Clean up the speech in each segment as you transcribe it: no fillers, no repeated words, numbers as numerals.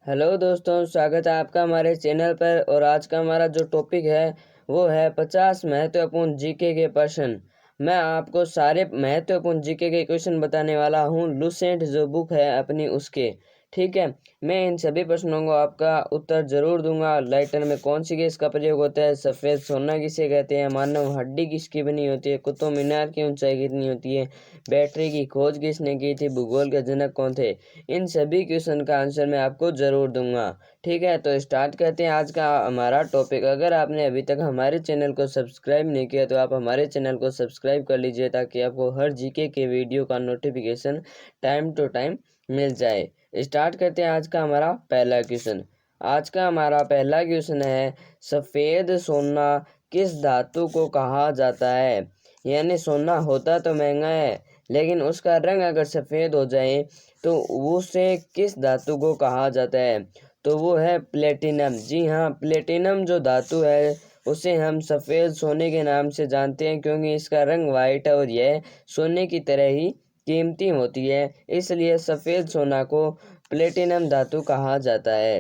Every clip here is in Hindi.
हेलो दोस्तों, स्वागत है आपका हमारे चैनल पर। और आज का हमारा जो टॉपिक है वो है 50 महत्वपूर्ण जीके के प्रश्न। मैं आपको सारे महत्वपूर्ण जीके के क्वेश्चन बताने वाला हूँ, लुसेंट जो बुक है अपनी उसके। ठीक है, मैं इन सभी प्रश्नों को आपका उत्तर जरूर दूंगा। लाइटर में कौन सी गैस का प्रयोग होता है, सफ़ेद सोना किसे कहते हैं, मानव हड्डी किसकी बनी होती है, कुतुब मीनार की ऊंचाई कितनी होती है, बैटरी की खोज किसने की थी, भूगोल के जनक कौन थे। इन सभी क्वेश्चन का आंसर मैं आपको जरूर दूंगा। ठीक है, तो स्टार्ट करते हैं आज का हमारा टॉपिक। अगर आपने अभी तक हमारे चैनल को सब्सक्राइब नहीं किया तो आप हमारे चैनल को सब्सक्राइब कर लीजिए, ताकि आपको हर जीके के वीडियो का नोटिफिकेशन टाइम टू टाइम मिल जाए। स्टार्ट करते हैं आज का हमारा पहला क्वेश्चन। आज का हमारा पहला क्वेश्चन है, सफेद सोना किस धातु को कहा जाता है। यानी सोना होता तो महंगा है, लेकिन उसका रंग अगर सफेद हो जाए तो उसे किस धातु को कहा जाता है। तो वो है प्लेटिनम। जी हाँ, प्लेटिनम जो धातु है उसे हम सफ़ेद सोने के नाम से जानते हैं, क्योंकि इसका रंग वाइट है और यह सोने की तरह ही कीमती होती है, इसलिए सफ़ेद सोना को प्लेटिनम धातु कहा जाता है।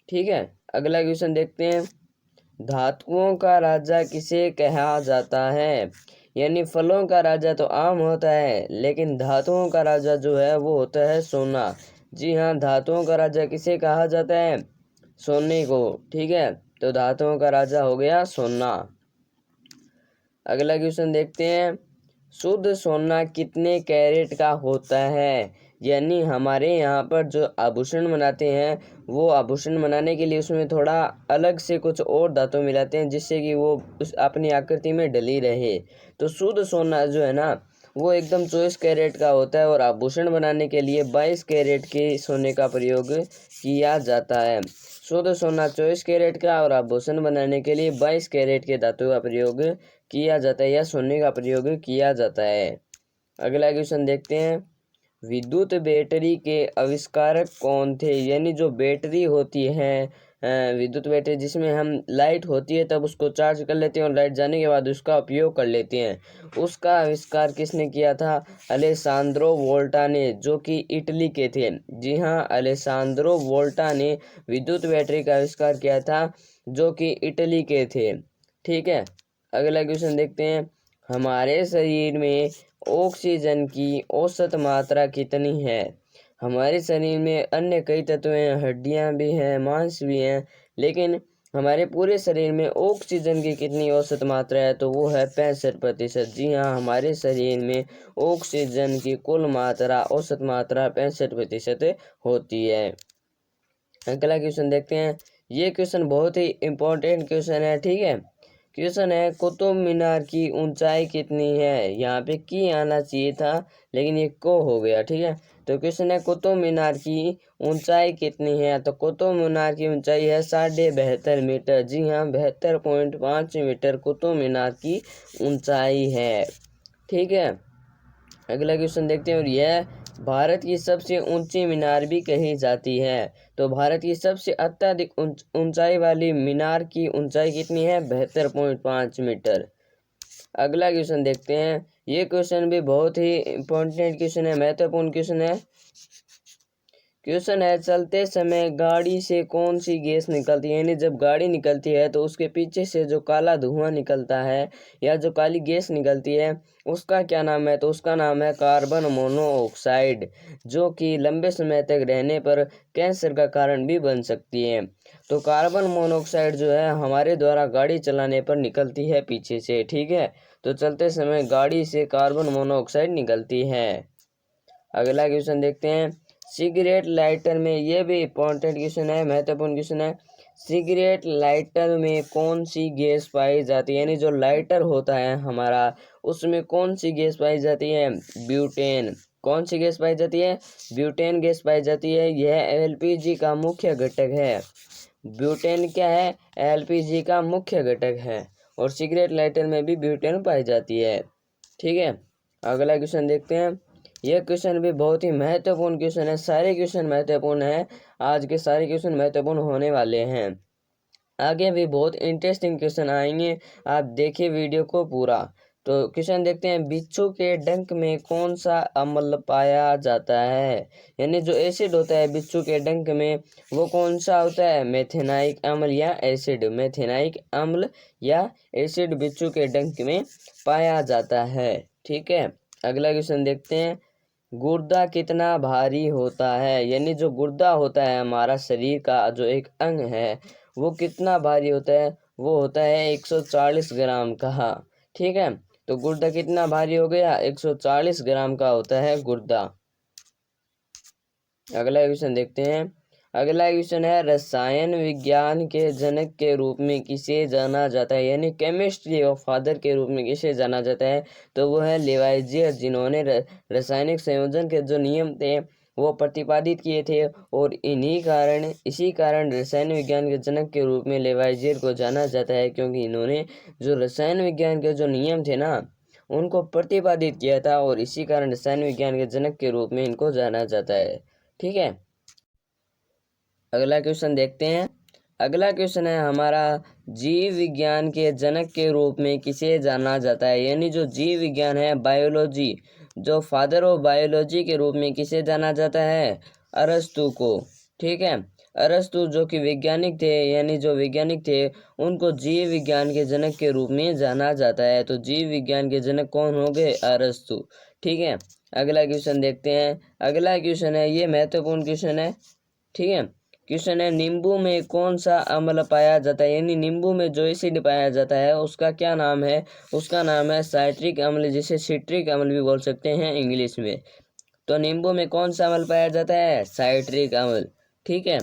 ठीक है, अगला क्वेश्चन देखते हैं। धातुओं का राजा किसे कहा जाता है। यानी फलों का राजा तो आम होता है, लेकिन धातुओं का राजा जो है वो होता है सोना। जी हाँ, धातुओं का राजा किसे कहा जाता है, सोने को। ठीक है, तो धातुओं का राजा हो गया सोना। अगला क्वेश्चन देखते हैं, शुद्ध सोना कितने कैरेट का होता है। यानी हमारे यहाँ पर जो आभूषण बनाते हैं, वो आभूषण बनाने के लिए उसमें थोड़ा अलग से कुछ और धातु मिलाते हैं, जिससे कि वो उस अपनी आकृति में ढली रहे। तो शुद्ध सोना जो है ना, वो एकदम 24 कैरेट का होता है, और आभूषण बनाने के लिए 22 कैरेट के सोने का प्रयोग किया जाता है। शुद्ध सोना 24 कैरेट का और आभूषण बनाने के लिए 22 कैरेट के धातु का प्रयोग किया जाता है, या सोने का प्रयोग किया जाता है। अगला क्वेश्चन देखते हैं, विद्युत बैटरी के आविष्कारक कौन थे। यानी जो बैटरी होती है, विद्युत बैटरी जिसमें हम लाइट होती है तब उसको चार्ज कर लेते हैं और लाइट जाने के बाद उसका उपयोग कर लेते हैं, उसका आविष्कार किसने किया था। अलेसांद्रो वोल्टा ने, जो कि इटली के थे। जी हाँ, अलेसांद्रो वोल्टा ने विद्युत बैटरी का आविष्कार किया था, जो कि इटली के थे। ठीक है, अगला क्वेश्चन देखते हैं, हमारे शरीर में ऑक्सीजन की औसत मात्रा कितनी है। हमारे शरीर में अन्य कई तत्व हैं, हड्डियां भी हैं, मांस भी हैं, लेकिन हमारे पूरे शरीर में ऑक्सीजन की कितनी औसत मात्रा है, तो वो है 65%। जी हाँ, हमारे शरीर में ऑक्सीजन की कुल मात्रा, औसत मात्रा 65% होती है। अगला क्वेश्चन देखते हैं, ये क्वेश्चन बहुत ही इम्पोर्टेंट क्वेश्चन है। ठीक है, क्वेश्चन है, कुतुब मीनार की ऊंचाई कितनी है। यहाँ पे की आना चाहिए था, लेकिन ये को हो गया। ठीक है, तो क्वेश्चन है, कुतुब मीनार की ऊंचाई कितनी है। तो कुतुब मीनार की ऊंचाई है 72.5 मीटर। जी हाँ, 72.5 मीटर कुतुब मीनार की ऊंचाई है। ठीक है, अगला क्वेश्चन देखते हैं, और यह भारत की सबसे ऊंची मीनार भी कही जाती है। तो भारत की सबसे अत्यधिक ऊंचाई वाली मीनार की ऊंचाई कितनी है, 72.5 मीटर। अगला क्वेश्चन देखते हैं, ये क्वेश्चन भी बहुत ही इम्पोर्टेंट क्वेश्चन है, महत्वपूर्ण क्वेश्चन है। क्वेश्चन है, चलते समय गाड़ी से कौन सी गैस निकलती है। यानी जब गाड़ी निकलती है तो उसके पीछे से जो काला धुआं निकलता है, या जो काली गैस निकलती है, उसका क्या नाम है। तो उसका नाम है कार्बन मोनोऑक्साइड, जो कि लंबे समय तक रहने पर कैंसर का कारण भी बन सकती है। तो कार्बन मोनोऑक्साइड जो है हमारे द्वारा गाड़ी चलाने पर निकलती है पीछे से। ठीक है, तो चलते समय गाड़ी से कार्बन मोनोऑक्साइड निकलती है। अगला क्वेश्चन देखते हैं, सिगरेट लाइटर में, ये भी इम्पोर्टेंट क्वेश्चन है, महत्वपूर्ण क्वेश्चन है। सिगरेट लाइटर में कौन सी गैस पाई जाती है। यानी जो लाइटर होता है हमारा, उसमें कौन सी गैस पाई जाती है, ब्यूटेन। कौन सी गैस पाई जाती है, ब्यूटेन गैस पाई जाती है। यह एलपीजी का मुख्य घटक है। ब्यूटेन क्या है, एलपीजी का मुख्य घटक है, और सिगरेट लाइटर में भी ब्यूटेन पाई जाती है। ठीक है, अगला क्वेश्चन देखते हैं, यह क्वेश्चन भी बहुत ही महत्वपूर्ण क्वेश्चन है। सारे क्वेश्चन महत्वपूर्ण हैं, आज के सारे क्वेश्चन महत्वपूर्ण होने वाले हैं। आगे भी बहुत इंटरेस्टिंग क्वेश्चन आएंगे, आप देखिए वीडियो को पूरा। तो क्वेश्चन देखते हैं, बिच्छू के डंक में कौन सा अम्ल पाया जाता है? यानी जो एसिड होता है बिच्छू के डंक में वो कौन सा होता है? मेथेनाइक अम्ल या एसिड? मेथेनाइक अम्ल या एसिड बिच्छू के डंक में पाया जाता है। ठीक है, अगला क्वेश्चन देखते हैं, गुर्दा कितना भारी होता है? यानी जो गुर्दा होता है हमारा शरीर का जो एक अंग है वो कितना भारी होता है? वो होता है 140 ग्राम का। ठीक है, तो गुर्दा कितना भारी हो गया? 140 ग्राम का होता है गुर्दा। अगला क्वेश्चन देखते हैं, अगला क्वेश्चन है, रसायन विज्ञान के जनक के रूप में किसे जाना जाता है? यानी केमिस्ट्री ऑफ फादर के रूप में किसे जाना जाता है? तो वो है लेवाइजियर, जिन्होंने रासायनिक संयोजन के जो नियम थे वो प्रतिपादित किए थे, और इसी कारण रसायन विज्ञान के जनक के रूप में लेवाइजियर को जाना जाता है, क्योंकि इन्होंने जो रसायन विज्ञान के जो नियम थे ना उनको प्रतिपादित किया था, और इसी कारण रसायन विज्ञान के जनक के रूप में इनको जाना जाता है। ठीक है, अगला क्वेश्चन देखते हैं, अगला क्वेश्चन है हमारा, जीव विज्ञान के जनक के रूप में किसे जाना जाता है? यानी जो जीव विज्ञान है बायोलॉजी, जो फादर ऑफ बायोलॉजी के रूप में किसे जाना जाता है? अरस्तु को। ठीक है, अरस्तु जो कि वैज्ञानिक थे, यानी जो वैज्ञानिक थे उनको जीव विज्ञान के जनक के रूप में जाना जाता है। तो जीव विज्ञान के जनक कौन हो गए? अरस्तु। ठीक है, अगला क्वेश्चन देखते हैं, अगला क्वेश्चन है, ये महत्वपूर्ण क्वेश्चन है। ठीक है, क्वेश्चन है, नींबू में कौन सा अम्ल पाया जाता है? यानी नींबू में जो एसिड पाया जाता है उसका क्या नाम है? उसका नाम है साइट्रिक अम्ल, जिसे सिट्रिक अम्ल भी बोल सकते हैं इंग्लिश में। तो नींबू में कौन सा अम्ल पाया जाता है? साइट्रिक अम्ल। ठीक है,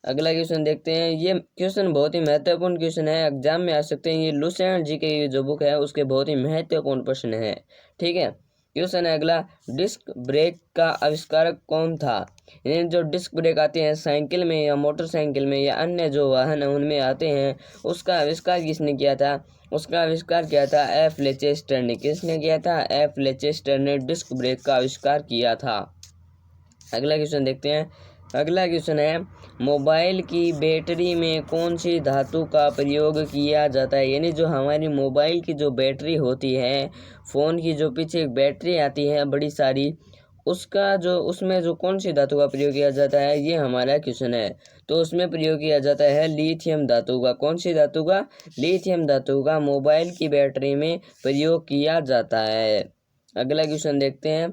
अगला क्वेश्चन देखते हैं, ये क्वेश्चन बहुत ही महत्वपूर्ण क्वेश्चन है, एग्जाम में आ सकते हैं। ये लुसेंट जी के जो बुक है उसके बहुत ही महत्वपूर्ण प्रश्न है। ठीक है, क्वेश्चन है अगला, डिस्क ब्रेक का आविष्कारक कौन था? यानी जो डिस्क ब्रेक आते हैं साइकिल में या मोटरसाइकिल में या अन्य जो वाहन है उनमें आते हैं, उसका आविष्कार किसने किया था? उसका आविष्कार किया था एफ लेचेस्टर ने। किसने किया था? एफ लेचेस्टर ने डिस्क ब्रेक का आविष्कार किया था। अगला क्वेश्चन देखते हैं, अगला क्वेश्चन है, मोबाइल की बैटरी में कौन सी धातु का प्रयोग किया जाता है? यानी जो हमारी मोबाइल की जो बैटरी होती है, फ़ोन की जो पीछे एक बैटरी आती है बड़ी सारी, उसमें जो कौन सी धातु का प्रयोग किया जाता है, ये हमारा क्वेश्चन है। तो उसमें प्रयोग किया जाता है लिथियम धातु का। कौन सी धातु का? लिथियम धातु का मोबाइल की बैटरी में प्रयोग किया जाता है। अगला क्वेश्चन देखते हैं,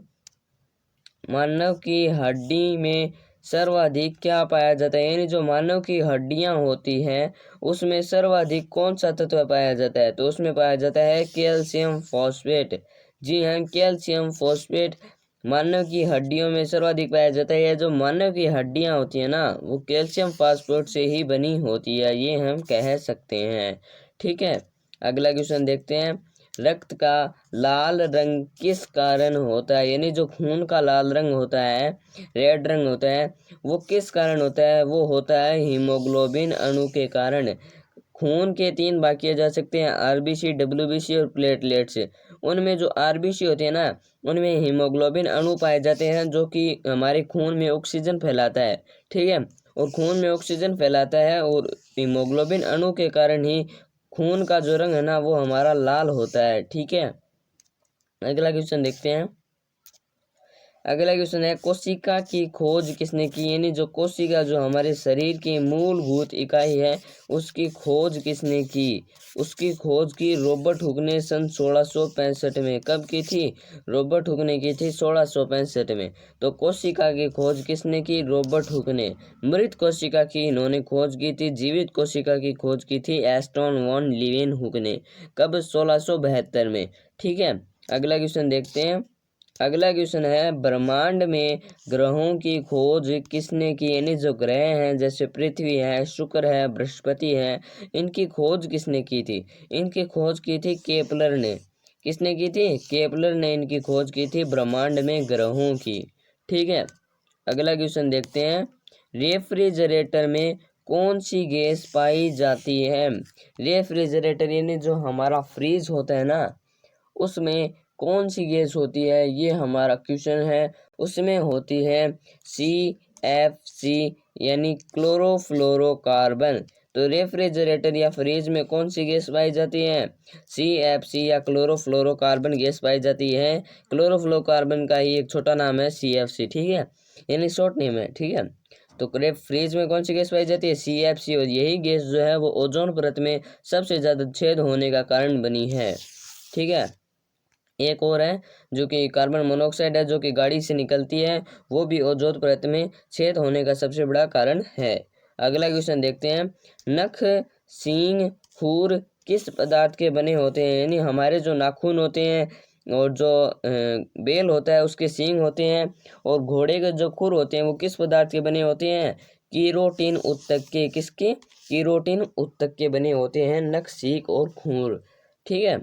मानव की हड्डी में सर्वाधिक क्या पाया जाता है? यानी जो मानव की हड्डियां होती हैं उसमें सर्वाधिक कौन सा तत्व पाया जाता है? तो उसमें पाया जाता है कैल्शियम फॉस्फेट। जी हाँ, कैल्शियम फॉस्फेट मानव की हड्डियों में सर्वाधिक पाया जाता है। या जो मानव की हड्डियां होती है ना वो कैल्शियम फॉस्फेट से ही बनी होती है, ये हम कह सकते हैं। ठीक है, अगला क्वेश्चन देखते हैं, रक्त का लाल रंग किस कारण होता है? यानी जो खून का लाल रंग होता है, रेड रंग होता है, वो किस कारण होता है? वो होता है हीमोग्लोबिन अणु के कारण। खून के 3 भाग किए जा सकते हैं, आरबीसी, डब्ल्यूबीसी और प्लेटलेट्स। उनमें जो आरबीसी होते हैं ना उनमें हीमोग्लोबिन अणु पाए जाते हैं जो कि हमारे खून में ऑक्सीजन फैलाता है। ठीक है, और खून में ऑक्सीजन फैलाता है और हीमोग्लोबिन अणु के कारण ही खून का जो रंग है ना वो हमारा लाल होता है। ठीक है, अगला क्वेश्चन देखते हैं, अगला क्वेश्चन है, कोशिका की खोज किसने की? यानी जो कोशिका जो हमारे शरीर की मूलभूत इकाई है उसकी खोज किसने की? उसकी खोज की रॉबर्ट हुक ने सन 1665 में। कब की थी? रॉबर्ट हुक ने की थी 1665 में। तो कोशिका की खोज किसने की? रॉबर्ट हुक ने। मृत कोशिका की इन्होंने खोज की थी, जीवित कोशिका की खोज की थी एस्टन वॉन लीवेनहुक ने। कब? 1672 में। ठीक है, अगला क्वेश्चन देखते हैं, अगला क्वेश्चन है, ब्रह्मांड में ग्रहों की खोज किसने की? यानी जो ग्रह हैं जैसे पृथ्वी है, शुक्र है, बृहस्पति है, इनकी खोज किसने की थी? इनकी खोज की थी केपलर ने। किसने की थी? केपलर ने इनकी खोज की थी ब्रह्मांड में ग्रहों की। ठीक है, अगला क्वेश्चन देखते हैं, रेफ्रिजरेटर में कौन सी गैस पाई जाती है? रेफ्रिजरेटर यानी जो हमारा फ्रीज होता है ना उसमें कौन सी गैस होती है, ये हमारा क्वेश्चन है। उसमें होती है CFC यानी क्लोरोफ्लोरोकार्बन। तो रेफ्रिजरेटर या फ्रिज में कौन सी गैस पाई जाती है? CFC या क्लोरोफ्लोरोकार्बन गैस पाई जाती है। क्लोरोफ्लोरोकार्बन का ही एक छोटा नाम है CFC, ठीक है, यानी शॉर्ट नेम है, ठीक है। तो फ्रिज में कौन सी गैस पाई जाती है? CFC, और यही गैस जो है वो ओजोन परत में सबसे ज़्यादा छेद होने का कारण बनी है, ठीक है। एक और है जो कि कार्बन मोनोऑक्साइड है, जो कि गाड़ी से निकलती है, वो भी ओजोन परत में छेद होने का सबसे बड़ा कारण है। अगला क्वेश्चन देखते हैं। नख, सींग, खुर किस पदार्थ के बने होते हैं? यानी हमारे जो नाखून होते हैं और जो बेल होता है उसके सींग होते हैं, और घोड़े के जो खुर होते हैं वो किस पदार्थ के बने होते हैं? कीरोटिन उत्तक के। किसके? कीरोटिन उत्तक के बने होते हैं नख, सींग और खुर, ठीक है।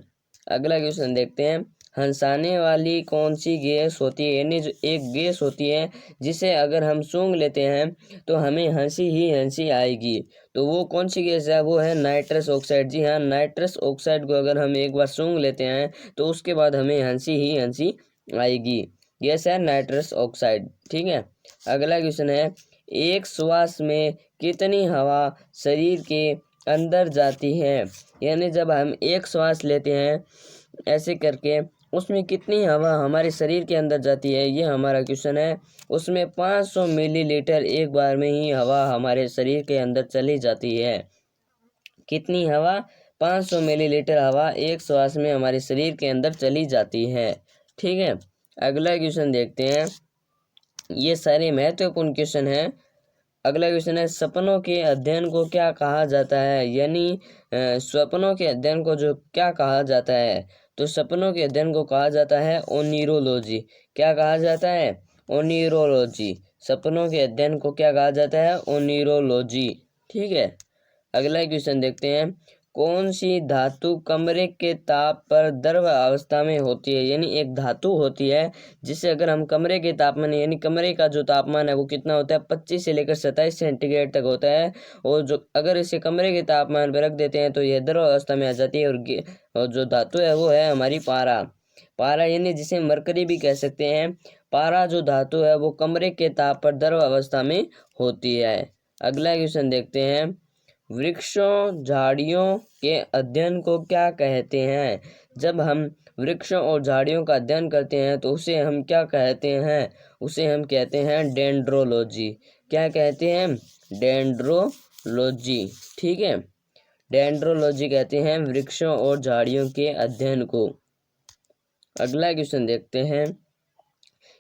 अगला क्वेश्चन देखते हैं। हंसाने वाली कौन सी गैस होती है? यानी जो एक गैस होती है जिसे अगर हम सूंघ लेते हैं तो हमें हंसी ही हंसी आएगी, तो वो कौन सी गैस है? वो है नाइट्रस ऑक्साइड। जी हाँ, नाइट्रस ऑक्साइड को अगर हम एक बार सूंघ लेते हैं तो उसके बाद हमें हंसी ही हंसी आएगी। गैस है नाइट्रस ऑक्साइड, ठीक है। अगला क्वेश्चन है। एक श्वास में कितनी हवा शरीर के अंदर जाती है? यानी जब हम एक श्वास लेते हैं ऐसे करके, उसमें कितनी हवा हमारे शरीर के अंदर जाती है, ये हमारा क्वेश्चन है। उसमें 500 मिलीलीटर एक बार में ही हवा हमारे शरीर के अंदर चली जाती है। कितनी हवा? 500 मिलीलीटर हवा एक श्वास में हमारे शरीर के अंदर चली जाती है, ठीक है। अगला क्वेश्चन देखते हैं। ये सारे महत्वपूर्ण क्वेश्चन हैं। अगला क्वेश्चन है। सपनों के अध्ययन को क्या कहा जाता है? यानी सपनों के अध्ययन को जो क्या कहा जाता है? तो सपनों के अध्ययन को कहा जाता है ओनिरोलॉजी। क्या कहा जाता है? ओनिरोलॉजी। सपनों के अध्ययन को क्या कहा जाता है? ओनिरोलॉजी, ठीक है। अगला क्वेश्चन देखते हैं। कौन सी धातु कमरे के ताप पर द्रव अवस्था में होती है? यानी एक धातु होती है जिसे अगर हम कमरे के तापमान, यानी कमरे का जो तापमान है वो कितना होता है? 25 से लेकर 27 सेंटीग्रेड तक होता है, और जो अगर इसे कमरे के तापमान पर रख देते हैं तो यह द्रव अवस्था में आ जाती है। और जो धातु है वो है हमारी पारा। पारा यानी जिसे मरकरी भी कह सकते हैं। पारा जो धातु है वो कमरे के ताप पर द्रव अवस्था में होती है। अगला क्वेश्चन देखते हैं। वृक्षों झाड़ियों के अध्ययन को क्या कहते हैं? जब हम वृक्षों और झाड़ियों का अध्ययन करते हैं तो उसे हम क्या कहते हैं? उसे हम कहते हैं डेंड्रोलॉजी। क्या कहते हैं? डेंड्रोलॉजी, ठीक है। डेंड्रोलॉजी कहते हैं वृक्षों और झाड़ियों के अध्ययन को। अगला क्वेश्चन देखते हैं।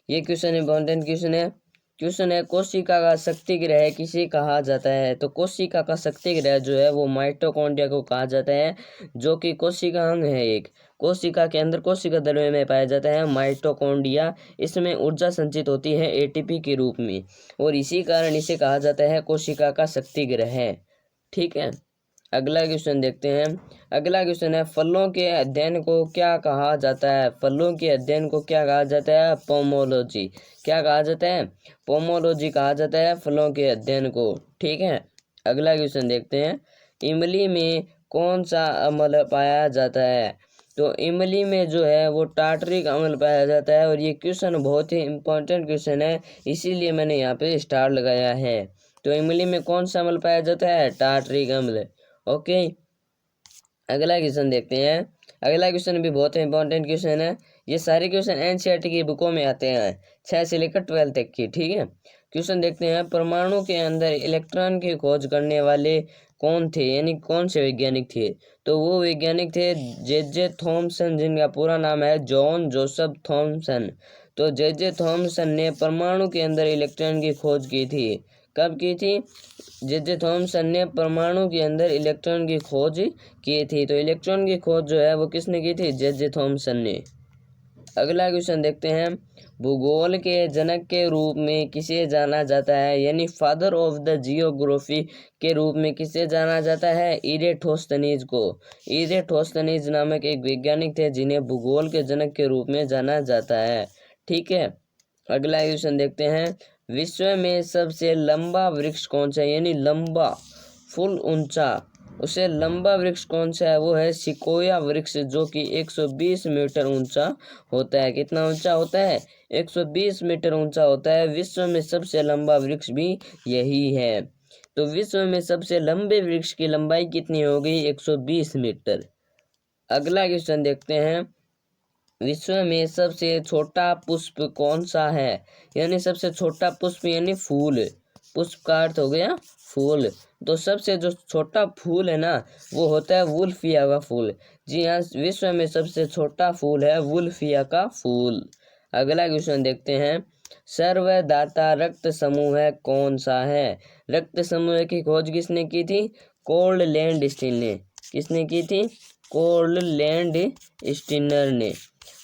ये क्वेश्चन इंपॉर्टेंट क्वेश्चन है। क्वेश्चन है। कोशिका का शक्ति ग्रह किसे कहा जाता है? तो कोशिका का शक्ति ग्रह जो है वो माइटोकॉन्ड्रिया को कहा जाता है, जो कि कोशिका अंग है एक। कोशिका के अंदर कोशिका द्रव्य में पाया जाता है माइटोकॉन्ड्रिया। इसमें ऊर्जा संचित होती है ATP के रूप में, और इसी कारण इसे कहा जाता है कोशिका का शक्ति ग्रह, ठीक है। अगला क्वेश्चन देखते हैं। अगला क्वेश्चन है। फलों के अध्ययन को क्या कहा जाता है? फलों के अध्ययन को क्या कहा जाता है? पोमोलॉजी। क्या कहा जाता है? पोमोलॉजी कहा जाता है फलों के अध्ययन को, ठीक है। अगला क्वेश्चन देखते हैं। इमली में कौन सा अम्ल पाया जाता है? तो इमली में जो है वो टार्टरिक अम्ल पाया जाता है, और ये क्वेश्चन बहुत ही इंपॉर्टेंट क्वेश्चन है, इसीलिए मैंने यहाँ पे स्टार लगाया है। तो इमली में कौन सा अम्ल पाया जाता है? टार्टरिक अम्ल, ओके। अगला क्वेश्चन देखते हैं। अगला क्वेश्चन भी बहुत इंपॉर्टेंट क्वेश्चन है। ये सारे क्वेश्चन NCERT की बुकों में आते हैं 6 से लेकर 12 तक की, ठीक है। क्वेश्चन देखते हैं। परमाणु के अंदर इलेक्ट्रॉन की खोज करने वाले कौन थे? यानी कौन से वैज्ञानिक थे? तो वो वैज्ञानिक थे JJ थॉमसन, जिनका पूरा नाम है जॉन जोसेफ थॉमसन। तो JJ थॉमसन ने परमाणु के अंदर इलेक्ट्रॉन की खोज की थी। कब की थी? JJ थॉमसन ने परमाणु के अंदर इलेक्ट्रॉन की खोज की थी। तो इलेक्ट्रॉन की खोज जो है वो किसने की थी? JJ थॉमसन ने। अगला क्वेश्चन देखते हैं। भूगोल के जनक के रूप में किसे जाना जाता है? यानी फादर ऑफ द जियोग्राफी के रूप में किसे जाना जाता है? इरेटोस्थनीज को। इरेटोस्थनीज नामक एक वैज्ञानिक थे जिन्हें भूगोल के जनक के रूप में जाना जाता है, ठीक है। अगला क्वेश्चन देखते हैं। विश्व में सबसे लंबा वृक्ष कौन सा है? यानी लंबा, फुल ऊंचा, उसे लंबा वृक्ष कौन सा है? वो है सिकोया वृक्ष, जो कि 120 मीटर ऊंचा होता है। कितना ऊंचा होता है? 120 मीटर ऊंचा होता है। विश्व में सबसे लंबा वृक्ष भी यही है। तो विश्व में सबसे लंबे वृक्ष की लंबाई कितनी होगी? 120 मीटर। अगला क्वेश्चन देखते हैं, विश्व में सबसे छोटा पुष्प कौन सा है? यानी सबसे छोटा पुष्प यानी फूल, पुष्प का अर्थ हो गया फूल, तो सबसे जो छोटा फूल है ना वो होता है वुल्फिया का फूल। जी हाँ, विश्व में सबसे छोटा फूल है वुल्फिया का फूल। अगला क्वेश्चन देखते हैं, सर्वदाता रक्त समूह कौन सा है? रक्त समूह की खोज किसने की थी? कोल्ड लैंड स्टील ने। किसने की थी? कोल्ड लैंड स्टीनर ने।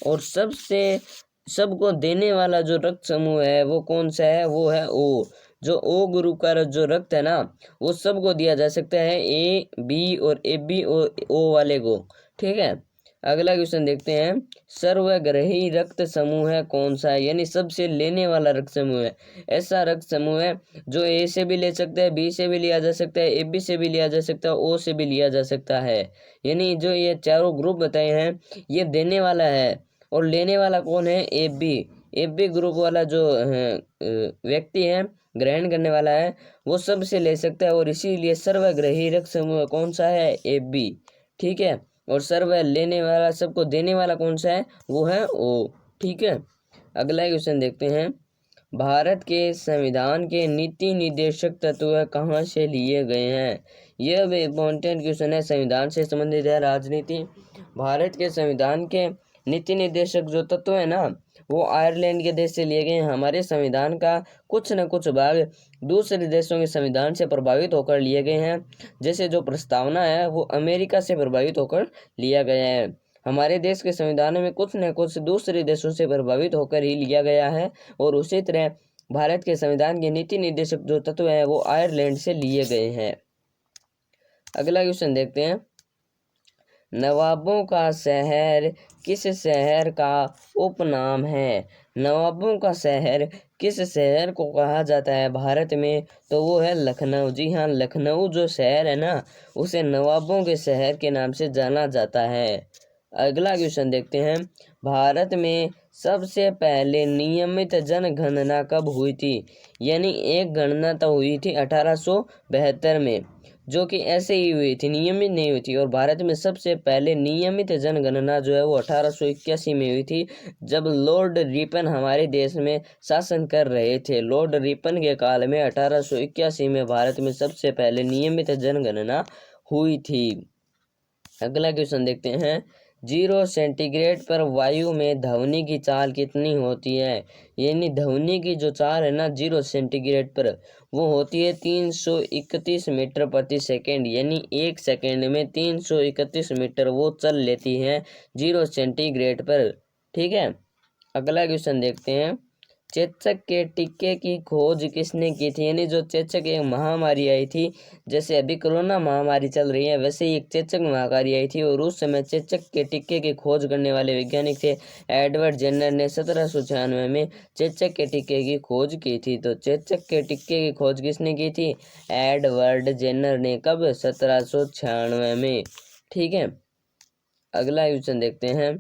और सबको देने वाला जो रक्त समूह है वो कौन सा है? वो है ओ। जो ओ ग्रुप का जो रक्त है ना वो सबको दिया जा सकता है, ए बी और ए बी और ओ वाले को। ठीक है, अगला क्वेश्चन देखते हैं, सर्वग्राही रक्त समूह है कौन सा है? यानी सबसे लेने वाला रक्त समूह है। ऐसा रक्त समूह है जो ए से भी ले सकता है, बी से भी लिया जा सकता है, ए बी से भी लिया जा सकता है, ओ से भी लिया जा सकता है। यानी जो ये चारों ग्रुप बताए हैं ये देने वाला है, और लेने वाला कौन है? A B. A B group वाला जो व्यक्ति है, ग्रहण करने वाला है, वो सबसे ले सकता है, और इसीलिए सर्वग्राही रक्त समूह कौन सा है? A B. ठीक है, और सर्व लेने वाला, सबको देने वाला कौन सा है? वो है ओ। ठीक है, अगला क्वेश्चन देखते हैं, भारत के संविधान के नीति निर्देशक तत्व कहाँ से लिए गए हैं? यह भी इम्पोर्टेंट क्वेश्चन है, संविधान से संबंधित है राजनीति। भारत के संविधान के नीति निर्देशक जो तत्व है ना वो आयरलैंड के देश से लिए गए हैं। हमारे संविधान का कुछ न कुछ भाग दूसरे देशों के संविधान से प्रभावित होकर लिए गए हैं। जैसे जो प्रस्तावना है वो अमेरिका से प्रभावित होकर लिया गया है। हमारे देश के संविधान में कुछ न कुछ दूसरे देशों से प्रभावित होकर ही लिया गया है, और उसी तरह भारत के संविधान के नीति निर्देशक जो तत्व है वो आयरलैंड से लिए गए हैं। अगला क्वेश्चन देखते हैं, नवाबों का शहर किस शहर का उपनाम है? नवाबों का शहर किस शहर को कहा जाता है भारत में? तो वो है लखनऊ। जी हाँ, लखनऊ जो शहर है ना उसे नवाबों के शहर के नाम से जाना जाता है। अगला क्वेश्चन देखते हैं, भारत में सबसे पहले नियमित जनगणना कब हुई थी? यानी एक गणना तो हुई थी 1872 में, जो कि ऐसे ही हुई थी, नियमित नहीं हुई थी। और भारत में सबसे पहले नियमित जनगणना जो है वो 1881 में हुई थी, जब लॉर्ड रिपन हमारे देश में शासन कर रहे थे। लॉर्ड रिपन के काल में 1881 में भारत में सबसे पहले नियमित जनगणना हुई थी। अगला क्वेश्चन देखते हैं, 0 सेंटीग्रेड पर वायु में ध्वनि की चाल कितनी होती है? यानी ध्वनि की जो चाल है ना 0 सेंटीग्रेड पर वो होती है 331 मीटर प्रति सेकेंड। यानी एक सेकेंड में 331 मीटर वो चल लेती है 0 सेंटीग्रेड पर। ठीक है, अगला क्वेश्चन देखते हैं, चेचक के टीके की खोज किसने की थी? यानी जो चेचक एक महामारी आई थी, जैसे अभी कोरोना महामारी चल रही है वैसे ही एक चेचक महामारी आई थी, और उस समय चेचक के टीके की खोज करने वाले वैज्ञानिक थे एडवर्ड जेनर ने 1796 में चेचक के टीके की खोज की थी। तो चेचक के टीके की खोज किसने की थी? एडवर्ड जेनर ने। कब? 1796 में। ठीक है, अगला क्वेश्चन देखते हैं,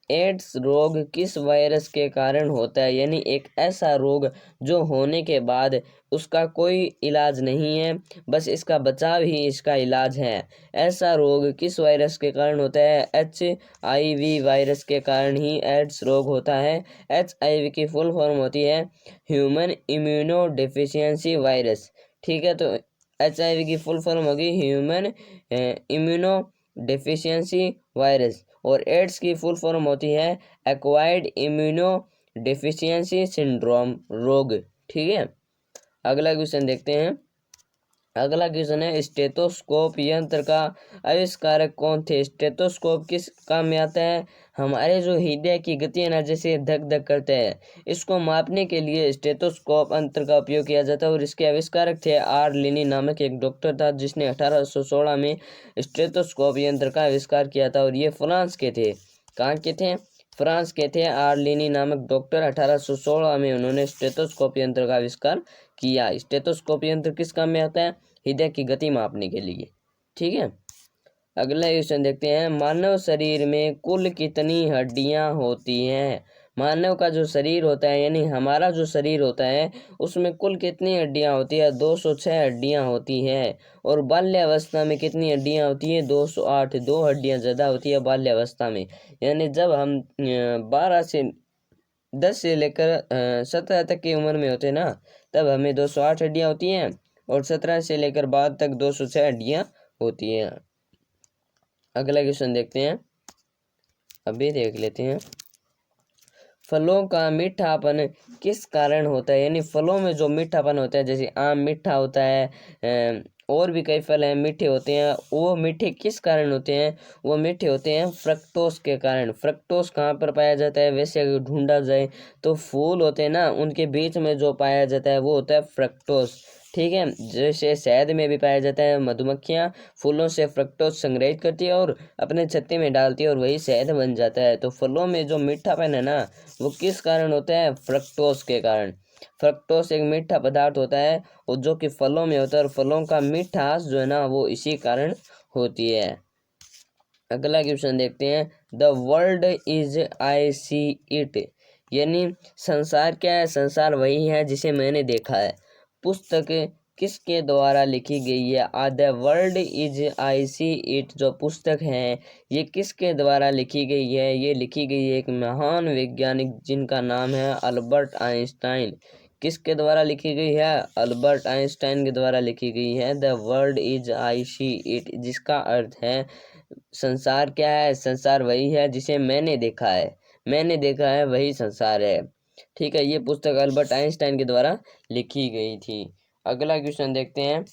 एड्स रोग किस वायरस के कारण होता है? यानी एक ऐसा रोग जो होने के बाद उसका कोई इलाज नहीं है, बस इसका बचाव ही इसका इलाज है। ऐसा रोग किस वायरस के कारण होता है? HIV वायरस के कारण ही एड्स रोग होता है। HIV की फुल फॉर्म होती है ह्यूमन इम्यूनो डेफिशिएंसी वायरस। ठीक है, तो HIV की फुल फॉर्म होगी ह्यूमन इम्यूनो डेफिशिएंसी वायरस, और एड्स की फुल फॉर्म होती है एक्वायर्ड इम्यूनो डेफिशिएंसी सिंड्रोम रोग। ठीक है, अगला क्वेश्चन देखते हैं, अगला क्वेश्चन है, स्टेथोस्कोप यंत्र का आविष्कारक कौन थे? स्टेथोस्कोप किस काम में आता है? हमारे जो हृदय की गति है ना, जैसे धक धक करते हैं, इसको मापने के लिए स्टेथोस्कोप यंत्र का उपयोग किया जाता है, और इसके आविष्कारक थे आर लिनी नामक एक डॉक्टर था, जिसने 1816 में स्टेथोस्कोप यंत्र का आविष्कार किया था, और ये फ्रांस के थे। कहाँ के थे? फ्रांस के थे। आर लिनी नामक डॉक्टर 1816 में उन्होंने स्टेथोस्कोप यंत्र का आविष्कार किया। स्टेथोस्कोप यंत्र किस काम में आता है? हृदय की गति मापने के लिए। ठीक है, अगला क्वेश्चन देखते हैं, मानव शरीर में कुल कितनी हड्डियां होती हैं? मानव का जो शरीर होता है यानी हमारा जो शरीर होता है उसमें कुल कितनी हड्डियां होती है? 206 हड्डियां होती हैं। और बाल्यावस्था में कितनी हड्डियां होती हैं? 208। 2 हड्डियां ज़्यादा होती है बाल्यावस्था में। यानी जब हम 12 से 10 से लेकर 17 तक की उम्र में होते हैं ना, तब हमें 208 हड्डियां होती हैं, और 17 से लेकर बाद तक 206 हड्डियां होती हैं। अगला क्वेश्चन देखते हैं, अभी देख लेते हैं। फलों का मीठापन किस कारण होता है? यानी फलों में जो मीठापन होता है, जैसे आम मीठा होता है, और भी कई फल हैं मीठे होते हैं, वो मीठे किस कारण होते हैं? वो मीठे होते हैं फ्रक्टोज के कारण। फ्रक्टोज कहाँ पर पाया जाता है? वैसे अगर ढूंढा जाए तो फूल होते हैं ना, उनके बीच में जो पाया जाता है वो होता है फ्रक्टोज। ठीक है, जैसे शहद में भी पाया जाता है। मधुमक्खियाँ फूलों से फ्रक्टोज संग्रहित करती है और अपने छत्ते में डालती है और वही शहद बन जाता है। तो फलों में जो मीठापन है ना, वो किस कारण होता है? फ्रक्टोज के कारण। फ्रक्टोज एक मीठा पदार्थ होता है और जो कि फलों में होता है, और फलों का मिठास जो है ना वो इसी कारण होती है। अगला क्वेश्चन देखते हैं। The world is I see it, यानी संसार क्या है? संसार वही है जिसे मैंने देखा है। पुस्तक किसके द्वारा लिखी गई है? The world is I see it जो पुस्तक है ये किसके द्वारा लिखी गई है? ये लिखी गई है एक महान वैज्ञानिक जिनका नाम है अल्बर्ट आइंस्टाइन। किसके द्वारा लिखी गई है? अल्बर्ट आइंस्टाइन के द्वारा लिखी गई है the world is I see it, जिसका अर्थ है संसार क्या है? संसार वही है जिसे मैंने देखा है। मैंने देखा है वही संसार है। ठीक है, ये पुस्तक अल्बर्ट आइंस्टाइन के द्वारा लिखी गई थी। अगला क्वेश्चन देखते हैं।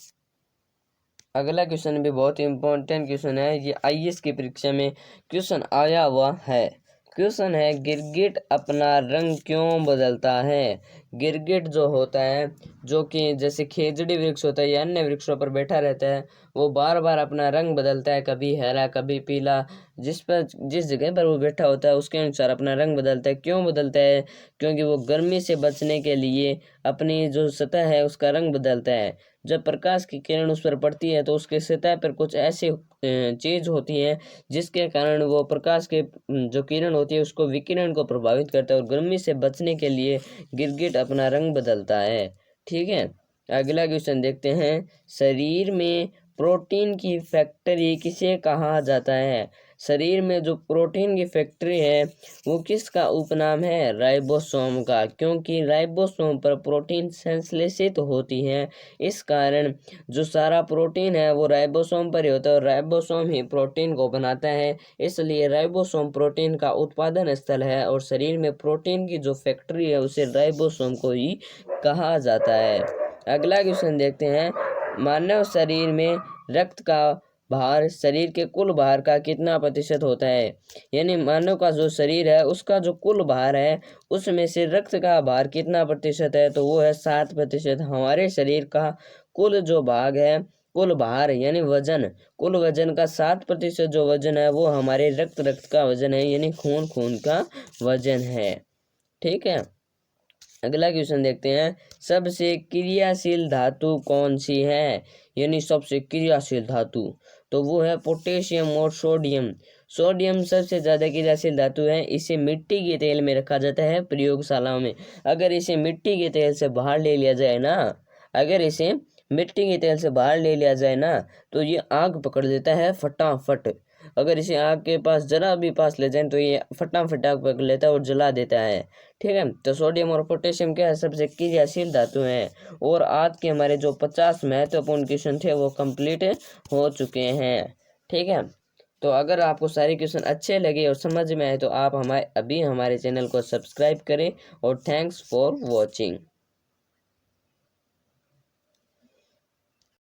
अगला क्वेश्चन भी बहुत ही इम्पोर्टेंट क्वेश्चन है, ये आईएएस की परीक्षा में क्वेश्चन आया हुआ है। क्वेश्चन है, गिरगिट अपना रंग क्यों बदलता है? गिरगिट जो होता है, जो कि जैसे खेजड़ी वृक्ष होता है या अन्य वृक्षों पर बैठा रहता है, वो बार बार अपना रंग बदलता है, कभी हरा कभी पीला। जिस जगह पर वो बैठा होता है उसके अनुसार अपना रंग बदलता है। क्यों बदलता है? क्योंकि वो गर्मी से बचने के लिए अपनी जो सतह है उसका रंग बदलता है। जब प्रकाश की किरण उस पर पड़ती है तो उसके सतह पर कुछ ऐसी चीज होती है जिसके कारण वो प्रकाश के जो किरण होती है उसको विकिरण को प्रभावित करता है, और गर्मी से बचने के लिए गिरगिट अपना रंग बदलता है। ठीक है, अगला क्वेश्चन देखते हैं। शरीर में प्रोटीन की फैक्ट्री किसे कहा जाता है? शरीर में जो प्रोटीन की फैक्ट्री है वो किसका उपनाम है? राइबोसोम का, क्योंकि राइबोसोम पर प्रोटीन संश्लेषित होती है। इस कारण जो सारा प्रोटीन है वो राइबोसोम पर ही होता है और राइबोसोम ही प्रोटीन को बनाता है। इसलिए राइबोसोम प्रोटीन का उत्पादन स्थल है और शरीर में प्रोटीन की जो फैक्ट्री है उसे राइबोसोम को ही कहा जाता है। अगला क्वेश्चन देखते हैं। मानव शरीर में रक्त का भार शरीर के कुल भार का कितना प्रतिशत होता है? यानी मानव का जो शरीर है उसका जो कुल भार है उसमें से रक्त का भार कितना प्रतिशत है? तो वो है 7%। हमारे शरीर का कुल जो भाग है, कुल भार यानी वजन, कुल वजन का 7% जो वजन है वो हमारे रक्त का वजन है, यानी खून का वजन है। ठीक है, अगला क्वेश्चन देखते हैं। सबसे क्रियाशील धातु कौन सी है? यानी सबसे क्रियाशील धातु तो वो है पोटेशियम और सोडियम। सोडियम सबसे ज़्यादा क्रियाशील धातु है। इसे मिट्टी के तेल में रखा जाता है प्रयोगशालाओं में। अगर इसे मिट्टी के तेल से बाहर ले लिया जाए ना, अगर इसे मिट्टी के तेल से बाहर ले लिया जाए ना तो ये आग पकड़ लेता है फटाफट। अगर इसे आग के पास जरा भी पास ले जाए तो ये फटाफट आग पकड़ लेता है और जला देता है। ठीक है, तो सोडियम और पोटेशियम क्या है? सबसे क्रियाशील धातु हैं। और आज के हमारे जो 50 महत्वपूर्ण क्वेश्चन थे वो कंप्लीट हो चुके हैं। ठीक है, तो अगर आपको सारे क्वेश्चन अच्छे लगे और समझ में आए तो आप हमारे चैनल को सब्सक्राइब करें और थैंक्स फॉर वॉचिंग।